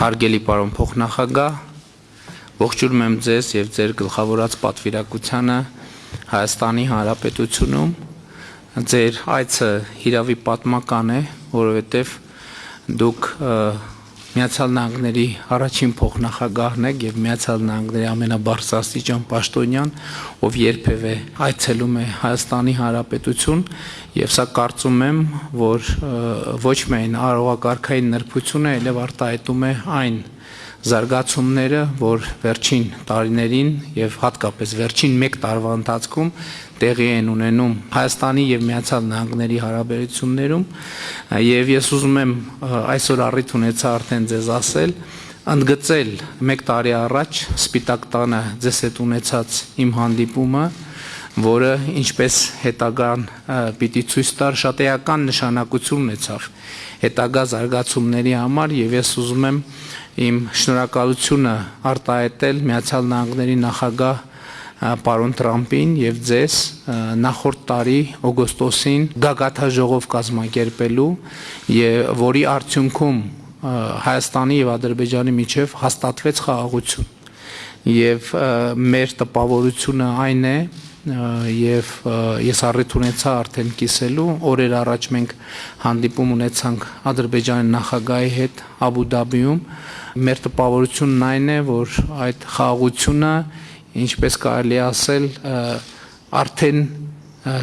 Հարգելի պարոն փոխնախագահ, ողջունում եմ ձեզ եւ ձեր գլխավորած պատվիրակությանը Հայաստանի Հանրապետությունում։ Ձեր այցը հիրավի պատմական է, որովհետեւ դուք Միացյալ Նահանգների առաջին փոխնախագահն եք եւ Միացյալ Նահանգների ամենաբարձրաստիճան պաշտոնյան, ով երբևէ այցելում է Հայաստանի Հանրապետություն, եւ սա կարծում եմ, որ ոչ միայն արարողակարգային նրբությունը, այլև արտահայտում է այն զարգացումները, որ վերջին տարիներին եւ հատկապես վերջին 1 տարվա ընթացքում տեղի են ունենում Հայաստանի եւ Միացյալ Նահանգների հարաբերություններում, եւ ես ուզում եմ այսօր առիթ ունեցա արդեն ձեզ ասել, ընդգծել 1 տարի առաջ Սպիտակ տանը ձեզ հետ ունեցած իմ հանդիպումը, որը ինչպես հետագան պիտի ցույց տար, շատ էական նշանակություն ունեցավ հետագա զարգացումների համար, եւ ես ուզում եմ իմ շնորհակալությունը արտահայտել Միացյալ Նահանգների նախագահ պարոն Տրամպին եւ ձեզ նախորդ տարի օգոստոսին գագաթաժողով կազմակերպելու, եւ որի արդյունքում Հայաստանի եւ Ադրբեջանի միջև հաստատվեց խաղաղություն, եւ մեր տպավորությունը այն է, եւ ես առիթ ունեցա արդեն կիսելու, օրեր առաջ մենք հանդիպում ունեցանք Ադրբեջանի նախագահի հետ Աբու Դաբիում, մեր տպավորությունն այն է, որ այդ խաղաղությունը, ինչպես կարելի է ասել, արդեն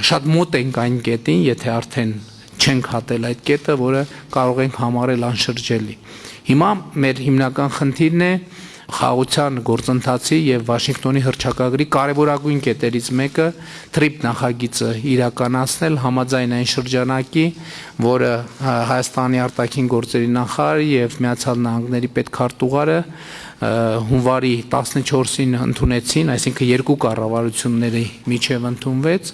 շատ մոտ ենք այն կետին, եթե արդեն չենք հատել այդ կետը, որը կարող ենք համարել անշրջելի։ Հիմա մեր հիմնական խնդիրն է խաղաղության գործընթացի եւ Վաշինգտոնի հռչակագրի կարևորագույն կետերից մեկը TRIP նախագիծը իրականացնել համաձայն այն շրջանակի, որը Հայաստանի արտաքին գործերի նախարարը եւ Միացյալ Նահանգների պետքարտուղարը հունվարի 14-ին ընդունեցին, այսինքն 2 կառավարությունների միջև ընդունվեց,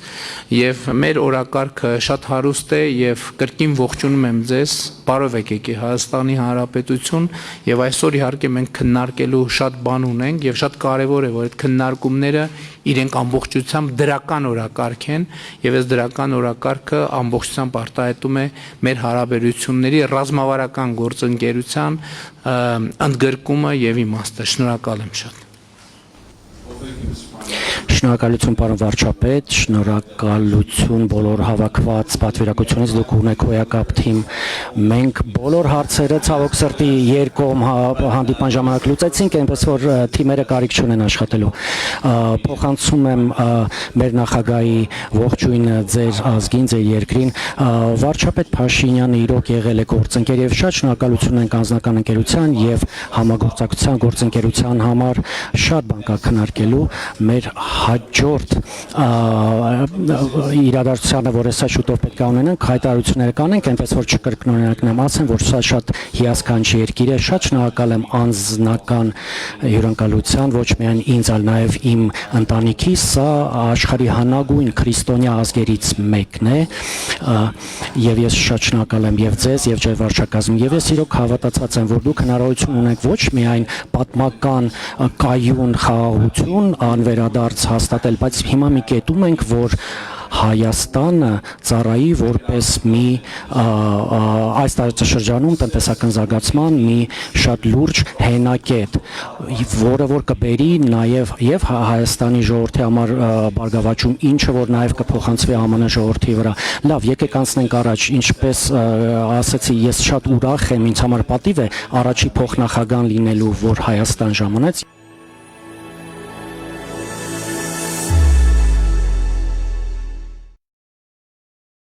եւ մեր օրակարգը շատ հարուստ է եւ կրկին ողջունում եմ ձեզ, բարով եք եկել Հայաստանի Հանրապետություն, եւ այսօր իհարկե մենք քննարկելու շատ բան ունենք եւ շատ կարեւոր է, որ այդ քննարկումները իրենք ամբողջությամբ դրական օրակարգ են, եւ այս դրական օրակարգը ամբողջությամբ արտահայտում է մեր հարաբերությունների ռազմավարական գործընկերության ընդգրկումը եւ իմաստը։ Շնորհակալ եմ շատ։ Շնորհակալություն պարոն վարչապետ, շնորհակալություն բոլոր հավաքված պատվիրակությունից, դուք ունեք հոյակապ թիմ, մենք բոլոր հարցերը ցավոք սրտի երկկողմ հանդիպման ժամանակ լուծեցինք, այնպես որ թիմերը կարիք չունեն աշխատելու։ Փոխանցում եմ մեր նախագահի ողջույնը ձեր ազգին, ձեր երկրին։ Վարչապետ Փաշինյանը իրոք եղել է գործընկեր եւ շատ շնորհակալություն ենք անձնական ընկերության եւ համագործակցության գործընկերության համար, շատ բան կա քննարկելու մեր հաջորդ իրադարձությանը, որ հեսա շուտով պետք է ունենանք, հայտարարությունները կանենք, այնպես որ չկրկնօրինակնեմ, ասեմ, որ սա շատ հիասքանչի երկիր է, շատ շնորհակալ եմ անձնական հյուրընկալության, ոչ միայն ինձ, այլ նաև իմ ընտանիքի, սա աշխարհի հնագույն քրիստոնյա ազգերից մեկն է, եւ ես շատ շնորհակալ եմ եւ ձեզ եւ ձեր վարչակազմին, եւ ես իրոք հավատացած եմ, որ դուք հնարավորություն ունեք ոչ միայն պատմական կայուն խաղաղություն անվերադարձ հաստատել, բայց հիմա մի կետում ենք, որ Հայաստանը ծառայի որպես մի այս տարածաշրջանում տնտեսական զարգացման մի շատ լուրջ հենակետ, որը որ կբերի նաև եւ Հայաստանի ժողովրդի համար բարգավաճում, ինչը որ նաև կփոխանցվի ԱՄՆ ժողովրդի վրա։ Լավ, եկեք անցնենք առաջ, ինչպես ասացի, ես շատ ուրախ եմ, ինձ համար պատիվ է առաջի փոխնախագահան լինելու, որ Հայաստան ժամանեց։